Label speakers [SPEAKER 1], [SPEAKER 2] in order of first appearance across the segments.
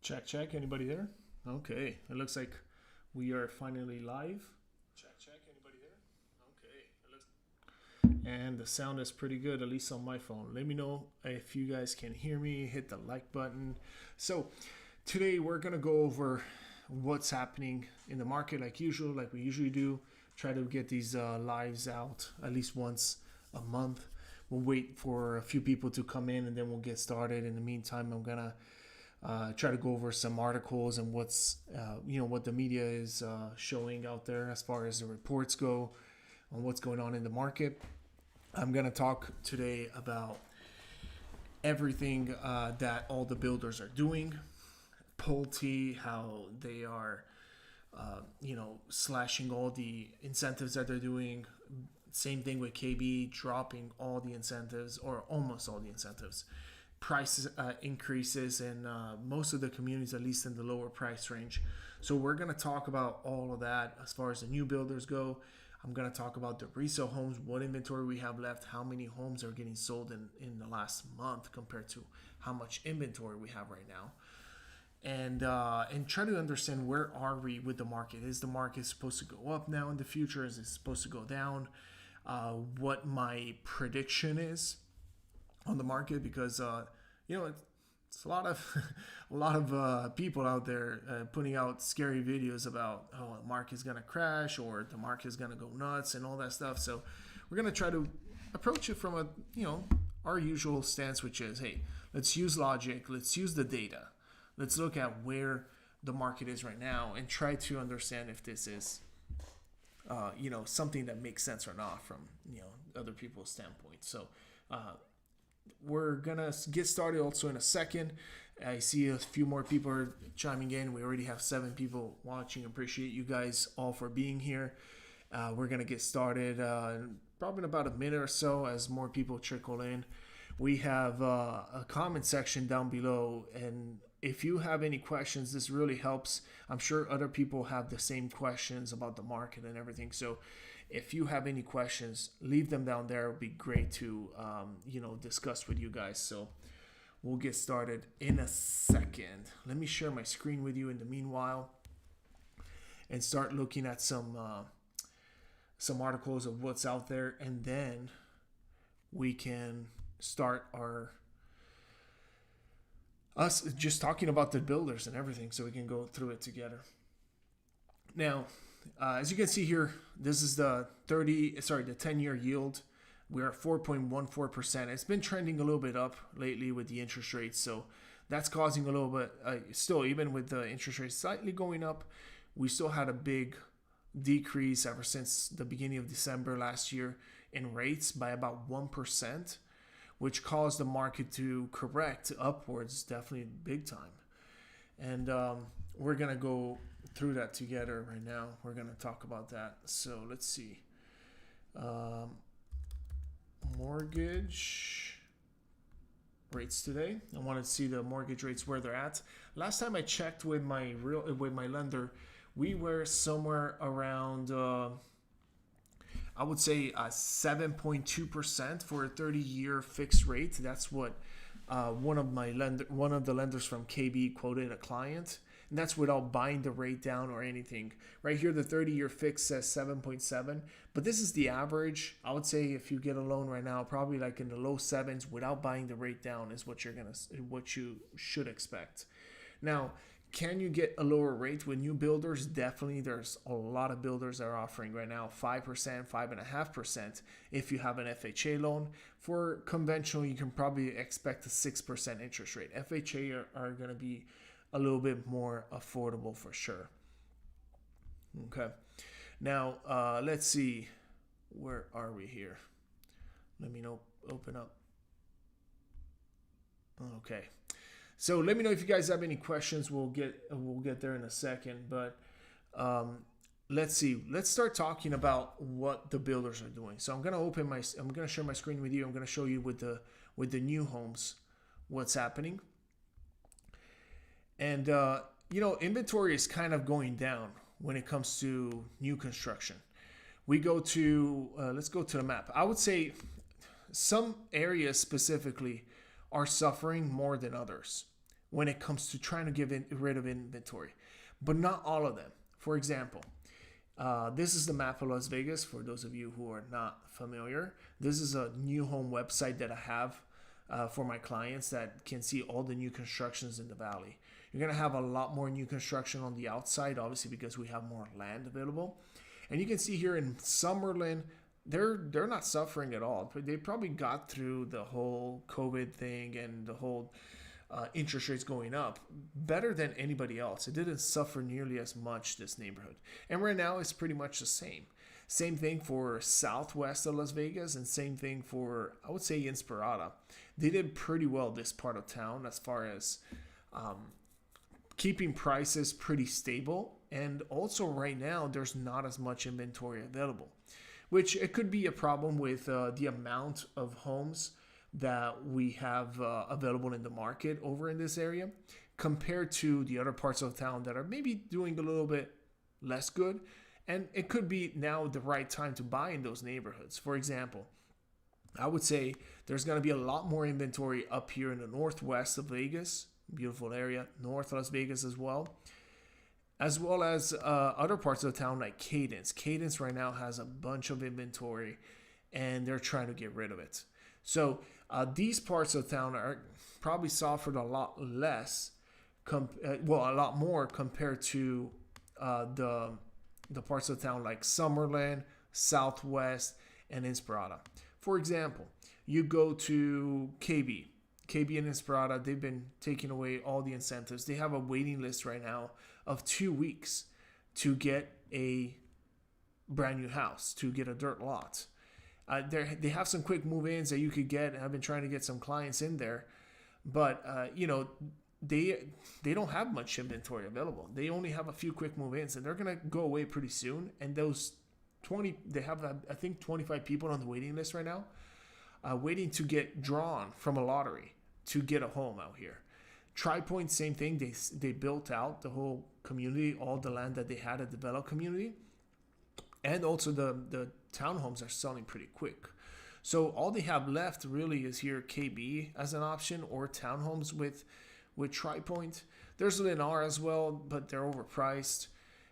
[SPEAKER 1] Check, check. Anybody there? Okay. It looks like we are finally live. Check, check. Anybody there? Okay. And the sound is pretty good, at least on my phone. Let me know if you guys can hear me. Hit the like button. So, today we're going to go over what's happening in the market like usual, like we usually do. Try to get these lives out at least once a month. We'll wait for a few people to come in and then we'll get started. In the meantime, I'm going to try to go over some articles and what's what the media is showing out there as far as the reports go on what's going on in the market. I'm going to talk today about everything that all the builders are doing, Pulte, how they are slashing all the incentives that they're doing. Same thing with KB, dropping all the incentives or almost all the incentives. Price increases in most of the communities, at least in the lower price range. So we're going to talk about all of that as far as the new builders go. I'm going to talk about the resale homes, what inventory we have left, how many homes are getting sold in the last month compared to how much inventory we have right now. And try to understand where are we with the market. Is the market supposed to go up now in the future? Is it supposed to go down? What my prediction is on the market, because it's a lot of a lot of people out there putting out scary videos about the market's gonna crash or the market's gonna go nuts and all that stuff. So we're gonna try to approach it from our usual stance, which is, hey, let's use logic, let's use the data, let's look at where the market is right now and try to understand if this is something that makes sense or not from other people's standpoint. So we're gonna get started also in a second. I see a few more people are chiming in. We already have 7 people watching. Appreciate you guys all for being here. We're gonna get started probably in about a minute or so as more people trickle in. We have a comment section down below, and if you have any questions, this really helps. I'm sure other people have the same questions about the market and everything. So if you have any questions, leave them down there. It would be great to discuss with you guys. So we'll get started in a second. Let me share my screen with you in the meanwhile and start looking at some articles of what's out there, and then we can start us just talking about the builders and everything, so we can go through it together. Now, as you can see here, this is the 10-year yield. We're at 4.14%. It's been trending a little bit up lately with the interest rates, so that's causing a little bit. Still, even with the interest rates slightly going up, we still had a big decrease ever since the beginning of December last year in rates by about 1%, which caused the market to correct upwards, definitely big time. And we're going to go through that together right now. We're going to talk about that. So let's see. Mortgage rates today. I want to see the mortgage rates where they're at. Last time I checked with my lender, we were somewhere around I would say 7.2% for a 30-year fixed rate. That's what one of the lenders from KB quoted a client, and that's without buying the rate down or anything. Right here, the 30-year fix says 7.7, but this is the average. I would say if you get a loan right now, probably like in the low 7s without buying the rate down is what you should expect. Now, can you get a lower rate with new builders? Definitely. There's a lot of builders that are offering right now 5%, 5.5% if you have an FHA loan. For conventional, you can probably expect a 6% interest rate. FHA are going to be a little bit more affordable for sure. Okay. Now, let's see. Where are we here? Let me open up. Okay. So let me know if you guys have any questions. We'll get there in a second, but let's see. Let's start talking about what the builders are doing. So I'm gonna share my screen with you. I'm gonna show you with the new homes what's happening. And inventory is kind of going down when it comes to new construction. We go to let's go to the map. I would say some areas specifically are suffering more than others. when it comes to trying to rid of inventory, but not all of them. For example, this is the map of Las Vegas for those of you who are not familiar. This is a new home website that I have for my clients that can see all the new constructions in the valley. You're going to have a lot more new construction on the outside, obviously, because we have more land available. And you can see here in Summerlin, they're not suffering at all. They probably got through the whole COVID thing and the whole interest rates going up better than anybody else. It didn't suffer nearly as much, this neighborhood. And right now it's pretty much the same. Same thing for southwest of Las Vegas, and same thing for, I would say, Inspirada. They did pretty well this part of town as far as keeping prices pretty stable. And also right now there's not as much inventory available, which it could be a problem with the amount of homes that we have available in the market over in this area compared to the other parts of town that are maybe doing a little bit less good. And it could be now the right time to buy in those neighborhoods. For example, I would say there's going to be a lot more inventory up here in the northwest of Vegas, beautiful area, north Las Vegas as well as other parts of the town like Cadence. Cadence right now has a bunch of inventory and they're trying to get rid of it. So these parts of town are probably suffered a lot less, a lot more compared to the parts of town like Summerlin, Southwest, and Inspirada. For example, you go to KB and Inspirada, they've been taking away all the incentives. They have a waiting list right now of 2 weeks to get a brand new house, to get a dirt lot. They have some quick move-ins that you could get. I've been trying to get some clients in there, but they don't have much inventory available. They only have a few quick move-ins, and they're gonna go away pretty soon. And those 20, they have I think 25 people on the waiting list right now, waiting to get drawn from a lottery to get a home out here. Tri-Point, same thing. They built out the whole community, all the land that they had a developed community, and also the townhomes are selling pretty quick. So all they have left really is here KB as an option, or townhomes with Tri-Point. There's Lennar as well, but they're overpriced,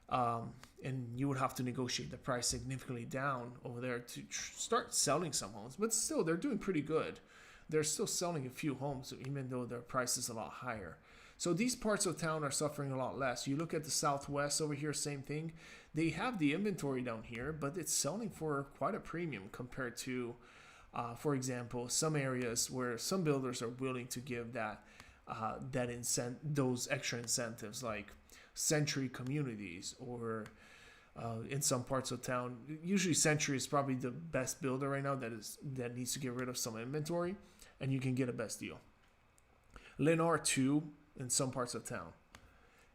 [SPEAKER 1] and you would have to negotiate the price significantly down over there to start selling some homes. But still, they're doing pretty good. They're still selling a few homes, even though their price is a lot higher. So these parts of town are suffering a lot less. You look at the Southwest over here, same thing. They have the inventory down here, but it's selling for quite a premium compared to, for example, some areas where some builders are willing to give those extra incentives, like Century Communities, or in some parts of town. Usually Century is probably the best builder right now that needs to get rid of some inventory, and you can get a best deal. Lennar too in some parts of town,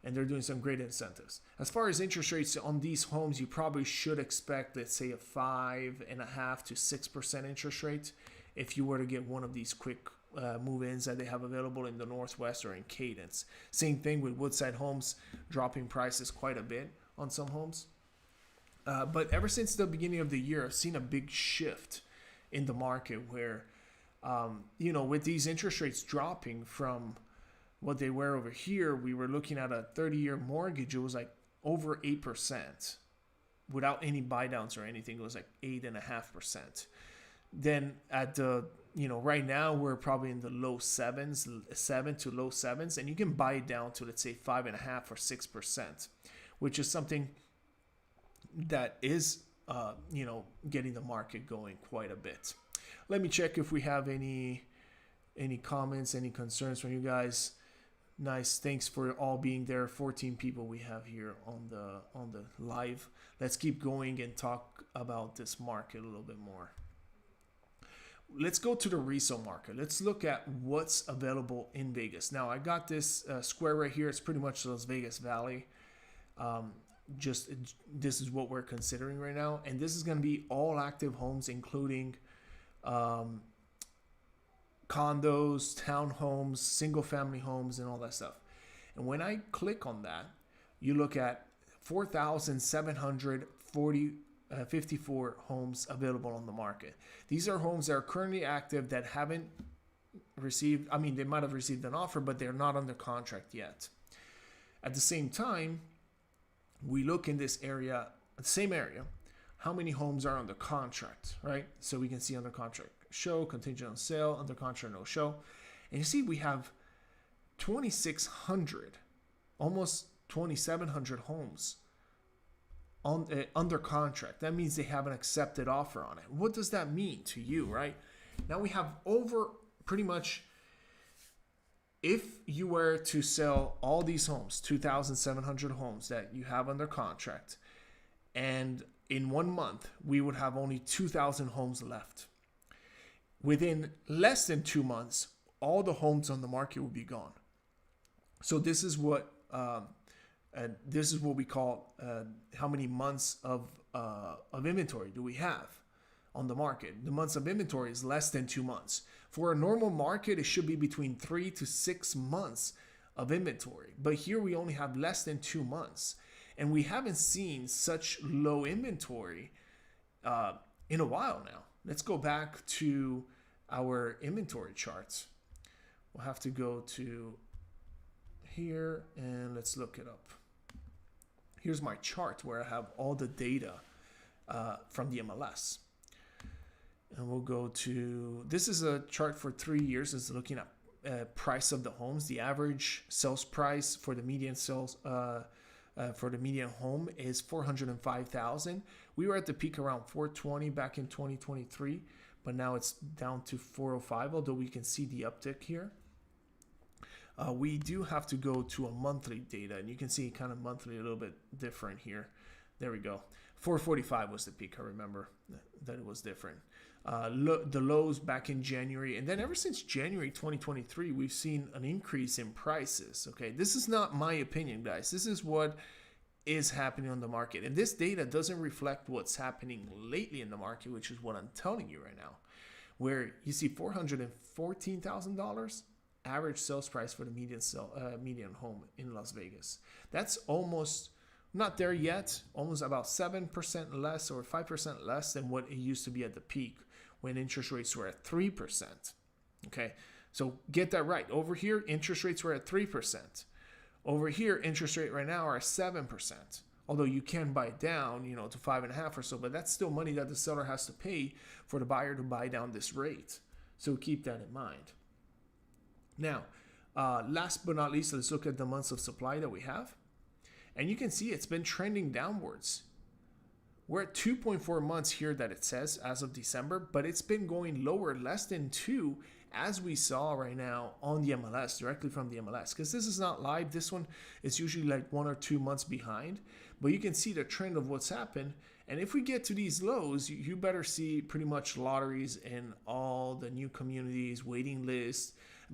[SPEAKER 1] and they're doing some great incentives. As far as interest rates on these homes, you probably should expect, let's say, a 5.5% to 6% interest rate if you were to get one of these quick move-ins that they have available in the Northwest or in Cadence. Same thing with Woodside Homes, dropping prices quite a bit on some homes. But ever since the beginning of the year, I've seen a big shift in the market where, with these interest rates dropping from what they were over here, we were looking at a 30-year mortgage. It was like over 8% without any buy downs or anything. It was like 8.5%. Then at the, right now we're probably in the low 7 to low 7s, and you can buy it down to, let's say, 5.5 or 6%, which is something that is, getting the market going quite a bit. Let me check if we have any comments, any concerns from you guys. Nice. Thanks for all being there. 14 people we have here on the live. Let's keep going and talk about this market a little bit more. Let's go to the resale market. Let's look at what's available in Vegas. Now, I got this square right here. It's pretty much Las Vegas Valley. This is what we're considering right now. And this is going to be all active homes, including condos, townhomes, single-family homes, and all that stuff. And when I click on that, you look at 4,754 homes available on the market. These are homes that are currently active that haven't received, I mean, they might have received an offer, but they're not under contract yet. At the same time, we look in this area, the same area, how many homes are under contract, right? So we can see under contract, show, contingent on sale, under contract, no show. And you see we have 2,600, almost 2,700 homes on under contract. That means they have an accepted offer on it. What does that mean to you, right? Now we have over pretty much, if you were to sell all these homes, 2,700 homes that you have under contract, and in 1 month, we would have only 2,000 homes left. Within less than 2 months, all the homes on the market will be gone. So this is what we call how many months of inventory do we have on the market. The months of inventory is less than 2 months. For a normal market, it should be between 3 to 6 months of inventory. But here we only have less than 2 months. And we haven't seen such low inventory in a while now. Let's go back to our inventory charts. We'll have to go to here and let's look it up. Here's my chart where I have all the data from the MLS. And we'll go to, this is a chart for 3 years. It's looking at price of the homes. The average sales price for the median sales for the median home is $405,000. We were at the peak around $420 back in 2023, but now it's down to $405, although we can see the uptick here. We do have to go to a monthly data, and you can see kind of monthly a little bit different here. There we go. 445 was the peak. I remember that it was different. The lows back in January, and then ever since January 2023, we've seen an increase in prices. Okay, this is not my opinion, guys. This is what is happening on the market, and this data doesn't reflect what's happening lately in the market, which is what I'm telling you right now, where you see $414,000 average sales price for the median home in Las Vegas. That's almost not there yet, almost about 7% less or 5% less than what it used to be at the peak when interest rates were at 3%. Okay, so get that right. Over here, interest rates were at 3%. Over here, interest rate right now are at 7%. Although you can buy it down, to 5.5 or so, but that's still money that the seller has to pay for the buyer to buy down this rate. So keep that in mind. Now, last but not least, let's look at the months of supply that we have. And you can see it's been trending downwards. We're at 2.4 months here that it says as of December, but it's been going lower, less than 2, as we saw right now on the MLS, directly from the MLS. Because this is not live. This one is usually like 1 or 2 months behind. But you can see the trend of what's happened. And if we get to these lows, you better see pretty much lotteries in all the new communities, waiting lists,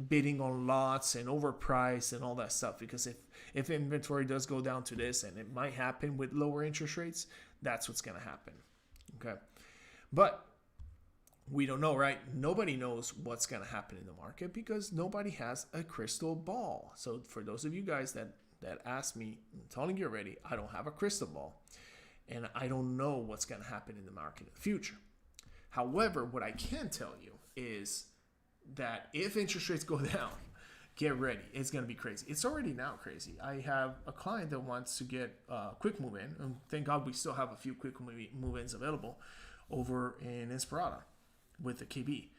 [SPEAKER 1] bidding on lots and overpriced and all that stuff. Because if inventory does go down to this, and it might happen with lower interest rates, that's what's going to happen. Okay. But we don't know, right? Nobody knows what's going to happen in the market because nobody has a crystal ball. So for those of you guys that ask me, I'm telling you already, I don't have a crystal ball. And I don't know what's going to happen in the market in the future. However, what I can tell you is that if interest rates go down, get ready. It's going to be crazy. It's already now crazy. I have a client that wants to get a quick move-in, and thank God we still have a few quick move-ins available over in Inspirada with the KB,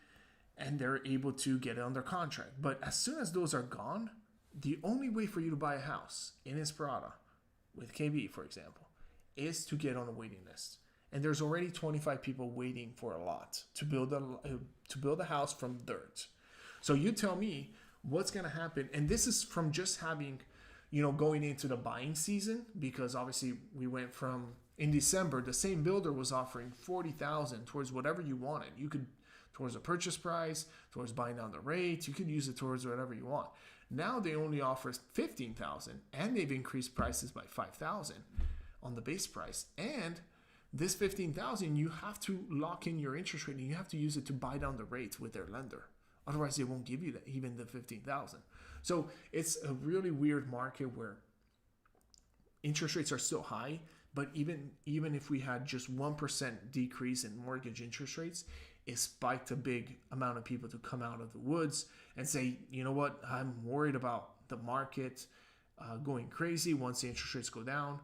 [SPEAKER 1] and they're able to get it under contract. But as soon as those are gone, the only way for you to buy a house in Inspirada with KB, for example, is to get on a waiting list. And there's already 25 people waiting for a lot to build a house from dirt. So you tell me what's going to happen. And this is from just having, going into the buying season, because obviously we went from, in December, the same builder was offering $40,000 towards whatever you wanted. You could, towards a purchase price, towards buying down the rate, you could use it towards whatever you want. Now they only offer $15,000, and they've increased prices by $5,000 on the base price. And this $15,000, you have to lock in your interest rate, and you have to use it to buy down the rate with their lender. Otherwise, they won't give you that, even the $15,000. So it's a really weird market where interest rates are still high, But even if we had just 1% decrease in mortgage interest rates, it spiked a big amount of people to come out of the woods and say, you know what, I'm worried about the market going crazy. Once the interest rates go down,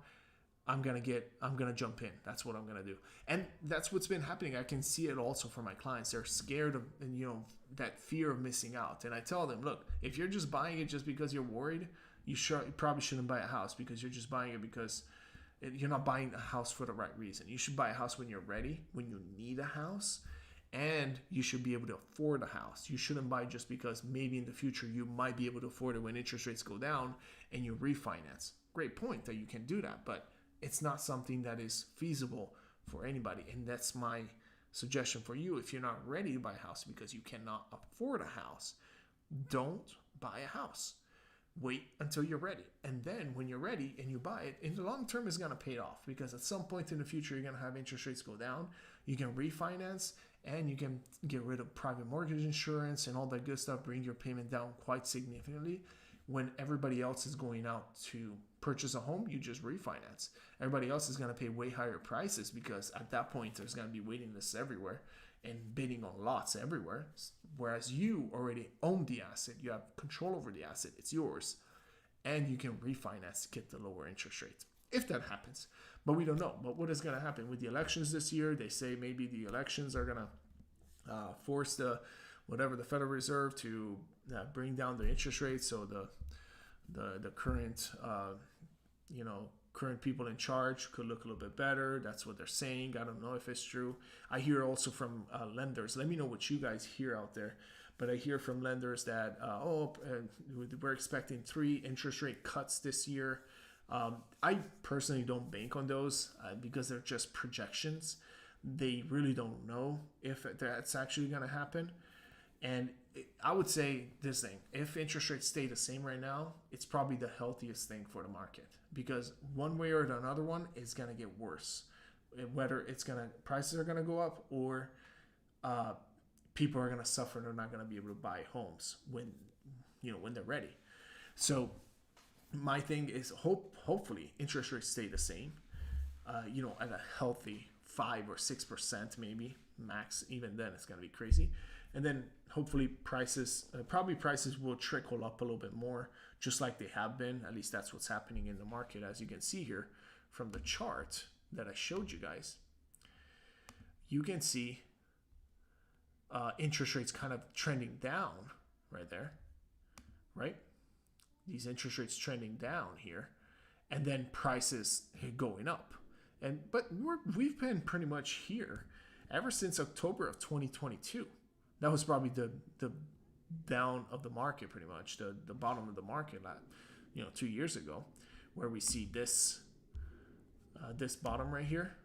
[SPEAKER 1] I'm gonna jump in. That's what I'm gonna do, and that's what's been happening. I can see it also for my clients. They're scared of, that fear of missing out. And I tell them, look, if you're just buying it just because you're worried, you probably shouldn't buy a house, because you're just buying it because you're not buying a house for the right reason. You should buy a house when you're ready, when you need a house, and you should be able to afford a house. You shouldn't buy just because maybe in the future you might be able to afford it when interest rates go down and you refinance. Great point that you can do that, but it's not something that is feasible for anybody. And that's my suggestion for you. If you're not ready to buy a house because you cannot afford a house, don't buy a house. Wait until you're ready. And then when you're ready and you buy it, in the long term, it's going to pay off, because at some point in the future, you're going to have interest rates go down. You can refinance, and you can get rid of private mortgage insurance and all that good stuff, bring your payment down quite significantly. When everybody else is going out to purchase a home, you just refinance. Everybody else is going to pay way higher prices, because at that point, there's going to be waiting lists everywhere and bidding on lots everywhere. Whereas you already own the asset, you have control over the asset, it's yours, and you can refinance to get the lower interest rate, if that happens. But we don't know. But what is going to happen with the elections this year? They say maybe the elections are going to force the Federal Reserve to bring down the interest rate, so the current current people in charge could look a little bit better. That's what they're saying. I don't know if it's true. I hear also from lenders. Let me know what you guys hear out there. But I hear from lenders that we're expecting 3 interest rate cuts this year. I personally don't bank on those because they're just projections. They really don't know if that's actually going to happen. And I would say this thing: if interest rates stay the same right now, it's probably the healthiest thing for the market, because one way or another one is going to get worse. Whether prices are going to go up, or people are going to suffer and they're not going to be able to buy homes when they're ready. So my thing is, hopefully interest rates stay the same, at a healthy 5 or 6% maybe max. Even then, it's going to be crazy. And then hopefully prices will trickle up a little bit more, just like they have been. At least that's what's happening in the market, as you can see here from the chart that I showed you guys. You can see interest rates kind of trending down right there, right? These interest rates trending down here, and then prices going up. But we've been pretty much here ever since October of 2022. That was probably the down of the market, pretty much the bottom of the market, 2 years ago, where we see this bottom right here.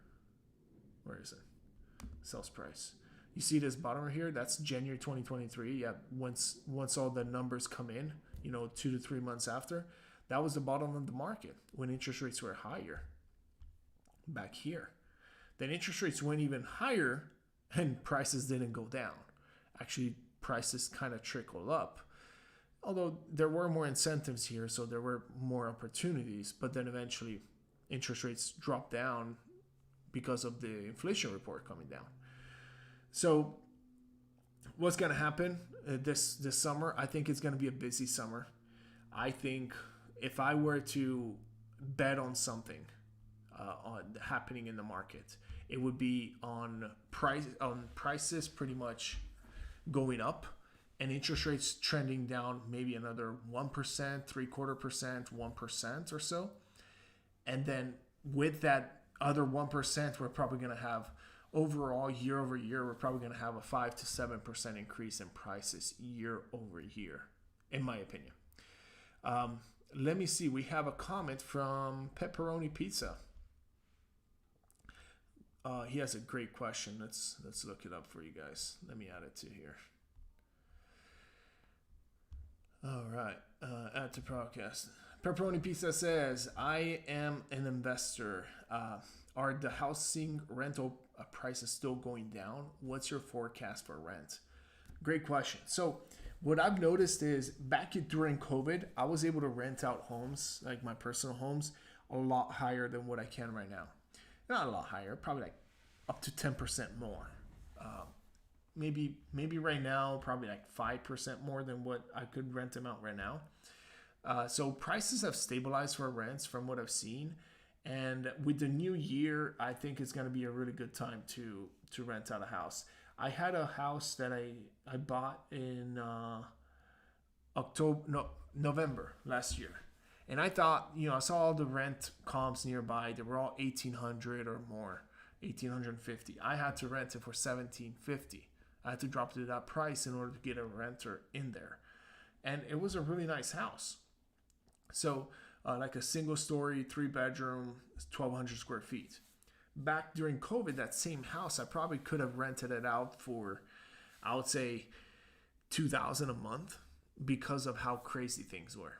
[SPEAKER 1] Where is it? Sales price. You see this bottom right here? That's January 2023. Yeah, once all the numbers come in, 2 to 3 months after, that was the bottom of the market when interest rates were higher. Back here, then interest rates went even higher, and prices didn't go down. Actually, prices kind of trickle up, although there were more incentives here, so there were more opportunities. But then eventually interest rates dropped down because of the inflation report coming down. So what's going to happen this summer? I think it's going to be a busy summer. I think if I were to bet on something on happening in the market, it would be on prices pretty much going up, and interest rates trending down maybe another 1%, 0.75%, 1% or so. And then with that other 1%, we're probably going to have overall year over year, we're probably going to have a 5 to 7% increase in prices year over year, in my opinion. Let me see. We have a comment from Pepperoni Pizza. He has a great question. Let's look it up for you guys. Let me add it to here. All right. Add to podcast. Pepperoni Pizza says, I am an investor. Are the housing rental prices still going down? What's your forecast for rent? Great question. So what I've noticed is during COVID, I was able to rent out homes, like my personal homes, a lot higher than what I can right now. not a lot higher, probably like up to 10% more. Uh, maybe right now, probably like 5% more than what I could rent them out right now. So prices have stabilized for rents from what I've seen, and with the new year, I think it's going to be a really good time to rent out a house. I had a house that I bought in October, no, November last year. And I thought, I saw all the rent comps nearby. They were all 1,800 or more, 1,850. I had to rent it for 1,750. I had to drop to that price in order to get a renter in there. And it was a really nice house. So, like a single story, 3 bedroom, 1,200 square feet. Back during COVID, that same house, I probably could have rented it out for, I would say, 2,000 a month because of how crazy things were.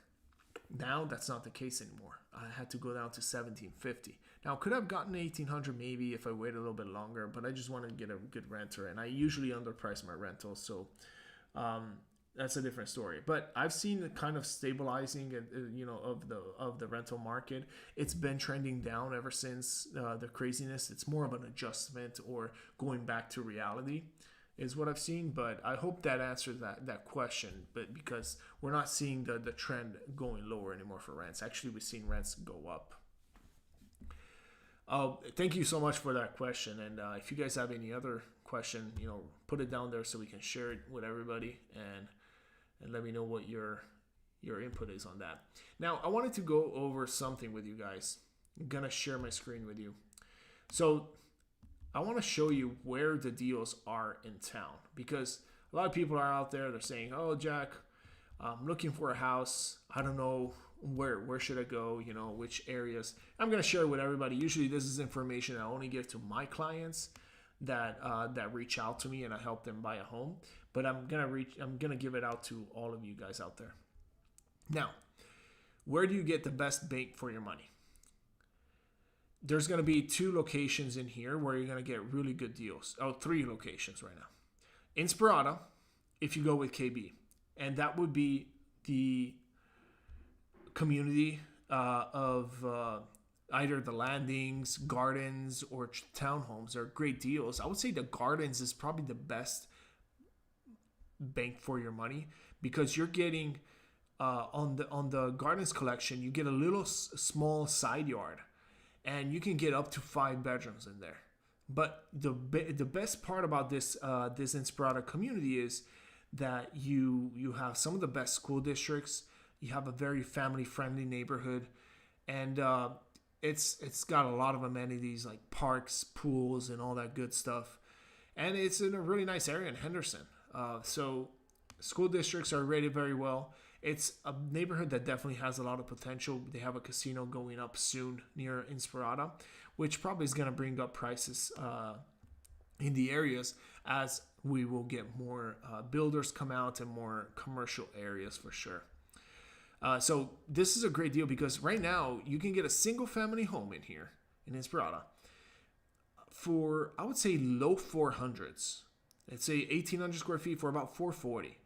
[SPEAKER 1] Now that's not the case anymore. I had to go down to 1,750. Now could have gotten 1,800 maybe if I waited a little bit longer, but I just wanted to get a good renter, and I usually underprice my rentals, so that's a different story. But I've seen the kind of stabilizing, of the rental market. It's been trending down ever since the craziness. It's more of an adjustment or going back to reality, is what I've seen. But I hope that answers that question. But because we're not seeing the trend going lower anymore for rents. Actually, we've seen rents go up. Thank you so much for that question. And if you guys have any other question, put it down there so we can share it with everybody, and let me know what your input is on that. Now, I wanted to go over something with you guys. I'm gonna share my screen with you. So I want to show you where the deals are in town, because a lot of people are out there. They're saying, "Oh, Jack, I'm looking for a house. I don't know where should I go, which areas." I'm going to share with everybody. Usually this is information I only give to my clients that reach out to me and I help them buy a home, but I'm going to give it out to all of you guys out there. Now, where do you get the best bang for your money? There's going to be 2 locations in here where you're going to get really good deals. 3 locations right now. Inspirada, if you go with KB, and that would be the community of either the landings, gardens, or townhomes. Are great deals. I would say the gardens is probably the best bank for your money, because you're getting on the gardens collection, you get a little small side yard, and you can get up to 5 bedrooms in there. But the best part about this Inspirada community is that you have some of the best school districts. You have a very family-friendly neighborhood, and it's got a lot of amenities like parks, pools, and all that good stuff. And it's in a really nice area in Henderson. So school districts are rated very well. It's a neighborhood that definitely has a lot of potential. They have a casino going up soon near Inspirada, which probably is going to bring up prices in the areas as we will get more builders come out and more commercial areas for sure. So this is a great deal, because right now you can get a single family home in here in Inspirada for, I would say, low 400s. Let's say 1,800 square feet for about 440.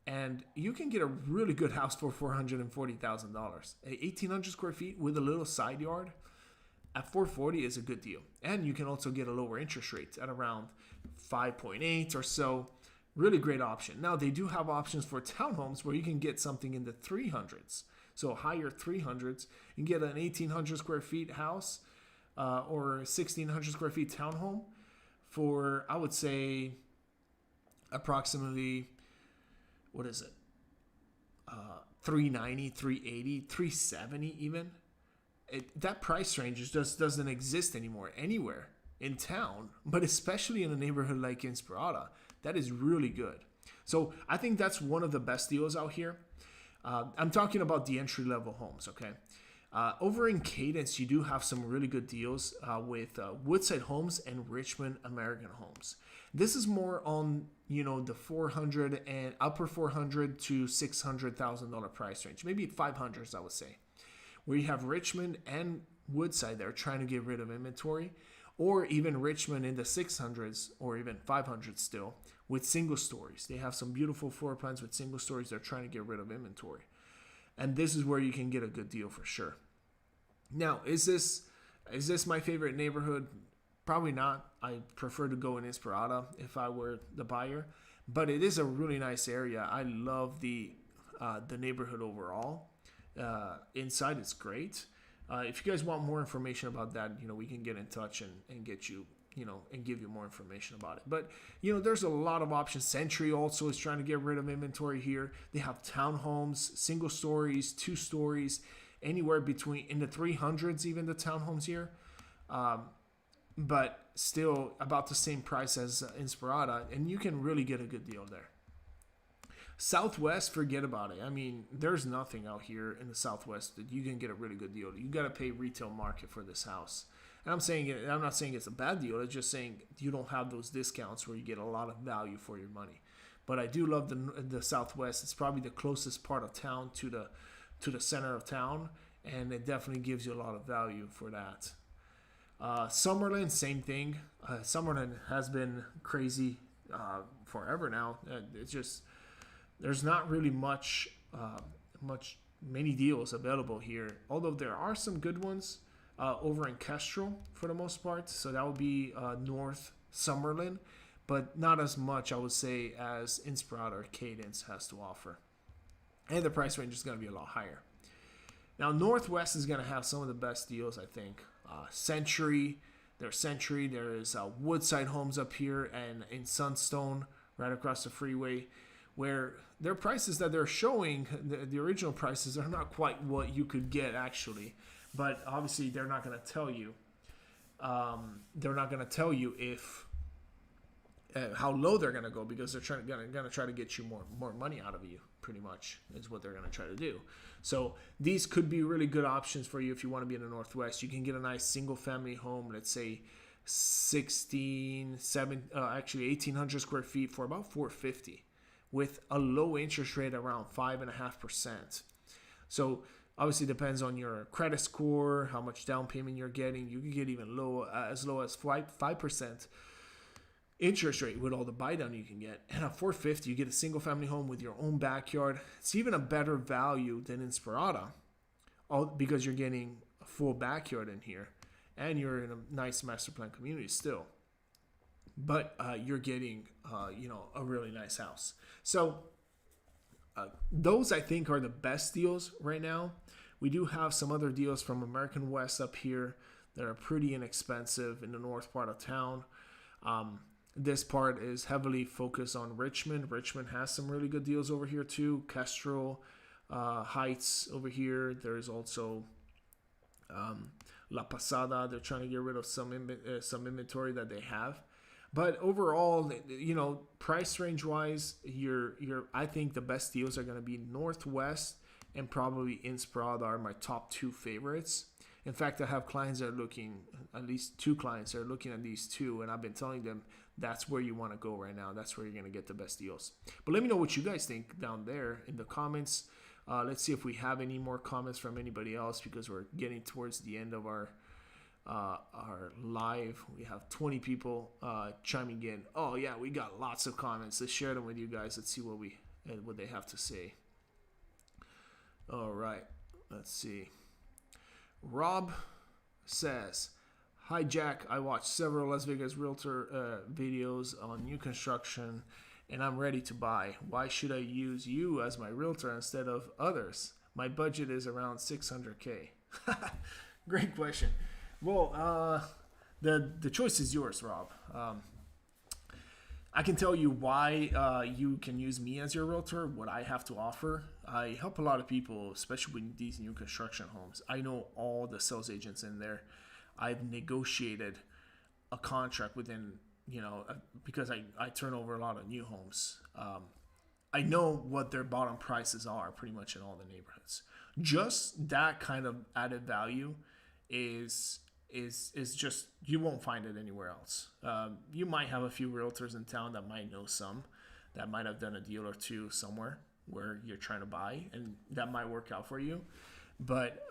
[SPEAKER 1] And you can get a really good house for $440,000. 1,800 square feet with a little side yard at 440 is a good deal. And you can also get a lower interest rate at around 5.8 or so. Really great option. Now, they do have options for townhomes where you can get something in the 300s. So higher 300s. You can get an 1,800 square feet house or 1,600 square feet townhome for, I would say, approximately, what is it? 390, 380, 370 even. That price range just doesn't exist anymore anywhere in town, but especially in a neighborhood like Inspirada. That is really good. So I think that's one of the best deals out here. I'm talking about the entry-level homes, okay? Over in Cadence, you do have some really good deals with Woodside Homes and Richmond American Homes. This is more on, the 400 and upper 400 to $600,000 price range, maybe 500s, I would say, where you have Richmond and Woodside there trying to get rid of inventory, or even Richmond in the 600s or even 500s still with single stories. They have some beautiful floor plans with single stories. They're trying to get rid of inventory. And this is where you can get a good deal for sure. Now, is this Is this my favorite neighborhood? Probably not. I prefer to go in Inspirada if I were the buyer, but it is a really nice area. I love the neighborhood overall. Inside it's great. If you guys want more information about that, we can get in touch and get you, and give you more information about it. But, there's a lot of options. Century also is trying to get rid of inventory here. They have townhomes, single stories, 2 stories, anywhere between in the 300s, even the townhomes here. But still about the same price as Inspirada, and you can really get a good deal there. Southwest, forget about it. I mean, there's nothing out here in the Southwest that you can get a really good deal. You got to pay retail market for this house. And I'm not saying it's a bad deal. It's just saying you don't have those discounts where you get a lot of value for your money. But I do love the Southwest. It's probably the closest part of town to the center of town, and it definitely gives you a lot of value for that. Summerlin, same thing. Summerlin has been crazy forever now. It's just there's not really many deals available here. Although there are some good ones over in Kestrel for the most part. So that would be North Summerlin, but not as much, I would say, as Inspirada or Cadence has to offer. And the price range is going to be a lot higher. Now, Northwest is going to have some of the best deals, I think. Century, there is Woodside Homes up here and in Sunstone, right across the freeway, where their prices that they're showing, the original prices are not quite what you could get actually. But obviously, they're not going to tell you. They're not going to tell you if how low they're going to go, because they're going to try to get you more money out of you. Pretty much is what they're going to try to do. So these could be really good options for you if you want to be in the Northwest. You can get a nice single family home, let's say 1,800 square feet for about $450, with a low interest rate around 5.5%. So obviously depends on your credit score, how much down payment you're getting. You can get even as low as 5% interest rate with all the buy down you can get. And at $450, you get a single family home with your own backyard. It's even a better value than Inspirada, all because you're getting a full backyard in here, and you're in a nice master plan community still. But you're getting a really nice house. So those, I think, are the best deals right now. We do have some other deals from American West up here that are pretty inexpensive in the north part of town. This part is heavily focused on Richmond. Richmond has some really good deals over here too. Kestrel Heights over here. There's also La Pasada. They're trying to get rid of some inventory that they have. But overall, price range wise, I think the best deals are going to be Northwest and probably Inspirada are my top 2 favorites. In fact, I have clients that are looking, at least 2 clients that are looking at these 2, and I've been telling them that's where you want to go right now. That's where you're going to get the best deals. But let me know what you guys think down there in the comments. Let's see if we have any more comments from anybody else, because we're getting towards the end of our live. We have 20 people chiming in. Oh yeah, we got lots of comments. Let's share them with you guys. Let's see what they have to say. All right, let's see. Rob says, "Hi Jack, I watched several Las Vegas Realtor videos on new construction, and I'm ready to buy. Why should I use you as my realtor instead of others? My budget is around $600K." Great question. Well, the choice is yours, Rob. I can tell you why you can use me as your realtor, what I have to offer. I help a lot of people, especially with these new construction homes. I know all the sales agents in there. I've negotiated a contract within, because I turn over a lot of new homes. I know what their bottom prices are pretty much in all the neighborhoods. Just that kind of added value is just, you won't find it anywhere else. You might have a few realtors in town that might know some, that might have done a deal or two somewhere where you're trying to buy, and that might work out for you. But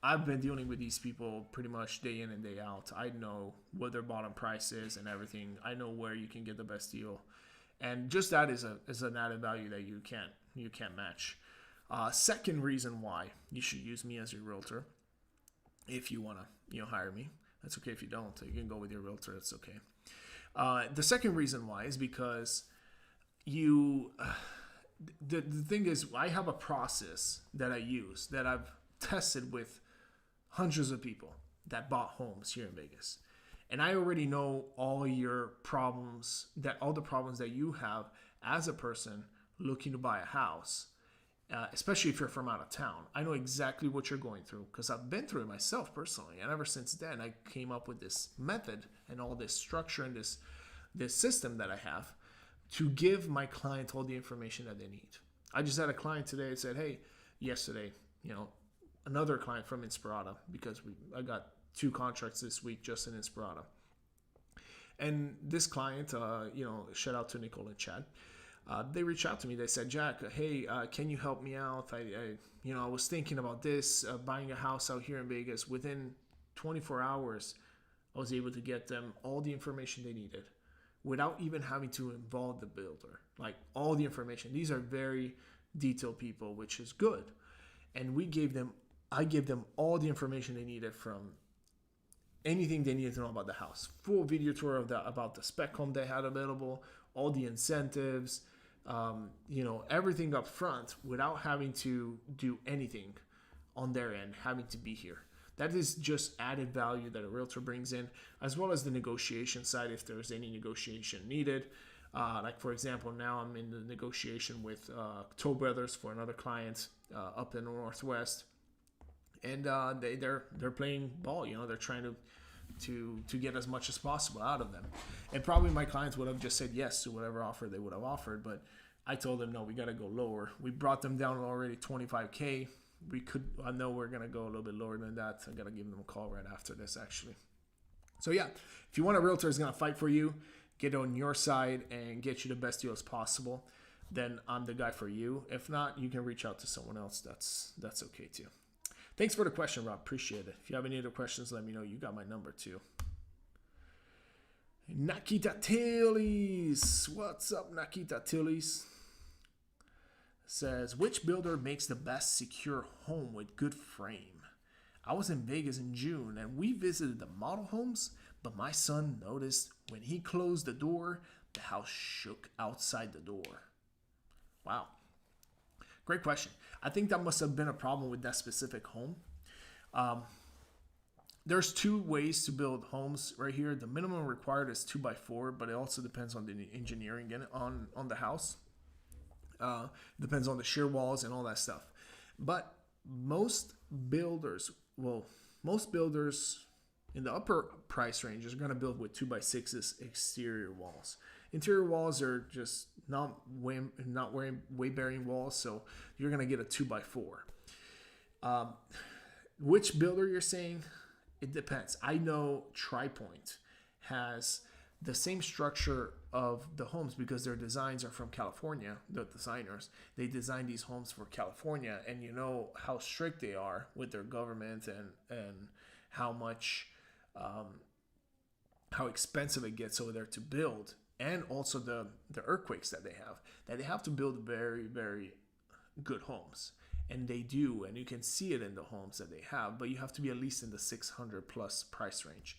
[SPEAKER 1] I've been dealing with these people pretty much day in and day out. I know what their bottom price is and everything. I know where you can get the best deal, and just that is an added value that you can't match. Second reason why you should use me as your realtor, if you want to hire me. That's okay if you don't. You can go with your realtor. It's okay. The second reason why is because you. The thing is, I have a process that I use that I've tested with hundreds of people that bought homes here in Vegas. And I already know all the problems that you have as a person looking to buy a house, especially if you're from out of town. I know exactly what you're going through because I've been through it myself personally. And ever since then, I came up with this method and all this structure and this system that I have to give my client all the information that they need. I just had a client today that said, hey, yesterday, another client from Inspirata, because I got 2 contracts this week just in Inspirata. And this client, shout out to Nicole and Chad. They reached out to me. They said, Jack, hey, can you help me out? I was thinking about this, buying a house out here in Vegas. Within 24 hours, I was able to get them all the information they needed without even having to involve the builder. Like all the information. These are very detailed people, which is good. And I gave them all the information they needed, from anything they needed to know about the house. Full video tour about the spec home they had available, all the incentives, everything up front without having to do anything on their end, having to be here. That is just added value that a realtor brings in, as well as the negotiation side if there's any negotiation needed. Like for example, now I'm in the negotiation with Toll Brothers for another client up in the Northwest, and they're playing ball. They're trying to get as much as possible out of them. And probably my clients would have just said yes to whatever offer they would have offered, but I told them no, we got to go lower. We brought them down already $25K. I know we're going to go a little bit lower than that. I got to give them a call right after this, actually. So yeah, if you want a realtor who's going to fight for you, get on your side and get you the best deals possible, then I'm the guy for you. If not, you can reach out to someone else. That's okay too. Thanks for the question, Rob. Appreciate it. If you have any other questions, let me know. You got my number too. Nakita Tillies. What's up, Nakita Tillies? Says, which builder makes the best secure home with good frame? I was in Vegas in June and we visited the model homes, but my son noticed when he closed the door, the house shook outside the door. Wow. Great question. I think that must have been a problem with that specific home. There's 2 ways to build homes right here. The minimum required is 2x4, but it also depends on the engineering on the house. Depends on the shear walls and all that stuff. But most builders in the upper price range are going to build with 2x6's exterior walls. Interior walls are just not weight bearing walls, so you're going to get a 2x4. Which builder you're saying? It depends. I know TriPoint has the same structure of the homes because their designs are from California. The designers, they design these homes for California, and you know how strict they are with their government and how much how expensive it gets over there to build, and also the earthquakes that they have to build very, very good homes. And they do, and you can see it in the homes that they have, but you have to be at least in the 600 plus price range.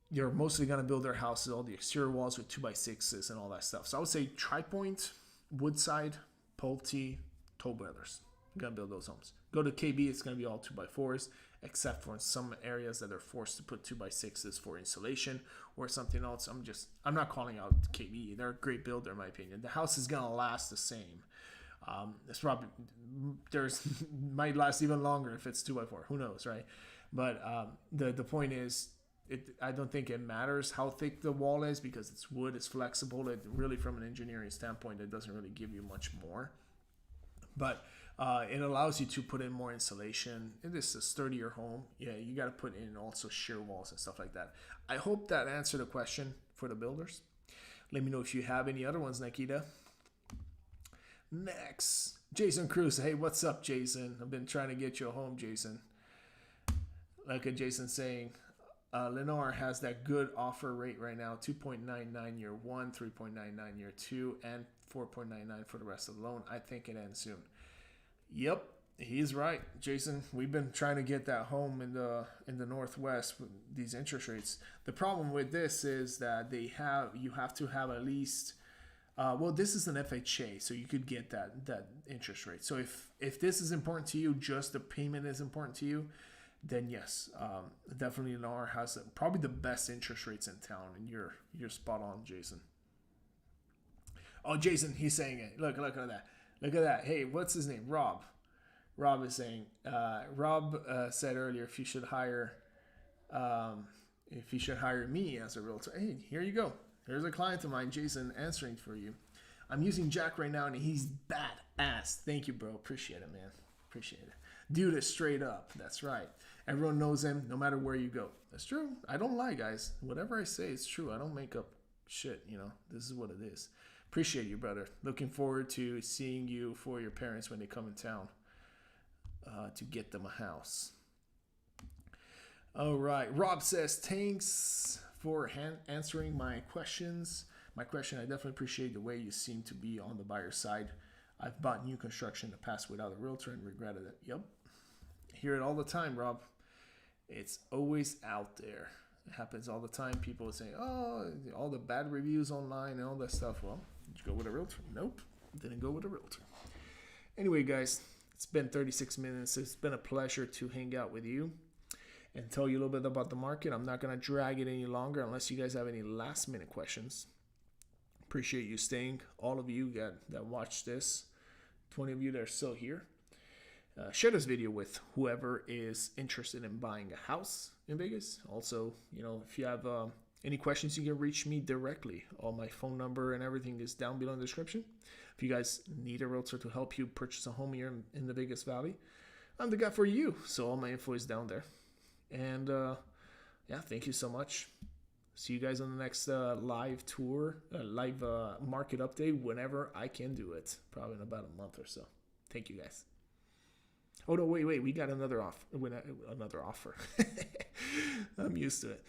[SPEAKER 1] You're mostly going to build their houses, all the exterior walls with 2x6s and all that stuff. So I would say TriPoint, Woodside, Pulte, Toll Brothers. You're going to build those homes. Go to KB, it's going to be all 2x4s, except for in some areas that are forced to put 2x6s for insulation or something else. I'm not calling out KB. They're a great builder in my opinion. The house is going to last the same. It's probably might last even longer if it's 2x4. Who knows, right? But the point is, I don't think it matters how thick the wall is because it's wood, it's flexible. It really, from an engineering standpoint, it doesn't really give you much more. But it allows you to put in more insulation. It is a sturdier home. Yeah, you got to put in also shear walls and stuff like that. I hope that answered the question for the builders. Let me know if you have any other ones, Nikita. Next, Jason Cruz. Hey, what's up, Jason? I've been trying to get you a home, Jason. Like a Jason saying, Lenore has that good offer rate right now, 2.99 year 1, 3.99 year 2, and 4.99 for the rest of the loan. I think it ends soon. Yep, He's right, Jason. We've been trying to get that home in the Northwest with these interest rates. The problem with this is that you have to have at least well, this is an FHA, so you could get that interest rate. So if this is important to you, just the payment is important to you, then yes, definitely Lennar has probably the best interest rates in town, and you're spot on, Jason. Oh, Jason, he's saying it. Look at that. Look at that. Hey, what's his name? Rob. Rob is saying. Rob said earlier if you should hire me as a realtor. Hey, here you go. Here's a client of mine, Jason, answering for you. I'm using Jack right now, and he's badass. Thank you, bro. Appreciate it, man. Appreciate it. Dude is straight up. That's right. Everyone knows him, no matter where you go. That's true. I don't lie, guys. Whatever I say is true. I don't make up shit. This is what it is. Appreciate you, brother. Looking forward to seeing you for your parents when they come in town to get them a house. All right. Rob says, thanks for answering my questions. I definitely appreciate the way you seem to be on the buyer side. I've bought new construction in the past without a realtor and regretted it. Yep. Hear it all the time, Rob. It's always out there. It happens all the time. People say, oh, all the bad reviews online and all that stuff. Well, did you go with a realtor? Nope. Didn't go with a realtor. Anyway, guys, it's been 36 minutes. It's been a pleasure to hang out with you and tell you a little bit about the market. I'm not going to drag it any longer unless you guys have any last minute questions. Appreciate you staying. All of you that watched this, 20 of you that are still here. Share this video with whoever is interested in buying a house in Vegas. Also, if you have any questions, you can reach me directly. All my phone number and everything is down below in the description. If you guys need a realtor to help you purchase a home here in the Vegas Valley, I'm the guy for you. So all my info is down there. And yeah, thank you so much. See you guys on the next live tour, live market update whenever I can do it. Probably in about a month or so. Thank you guys. Oh no, wait, we got another offer. I'm used to it.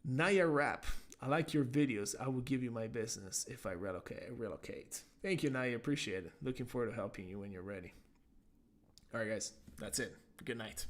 [SPEAKER 1] Naya Rap, I like your videos. I will give you my business if I relocate. Thank you, Naya. Appreciate it. Looking forward to helping you when you're ready. All right, guys, that's it. Good night.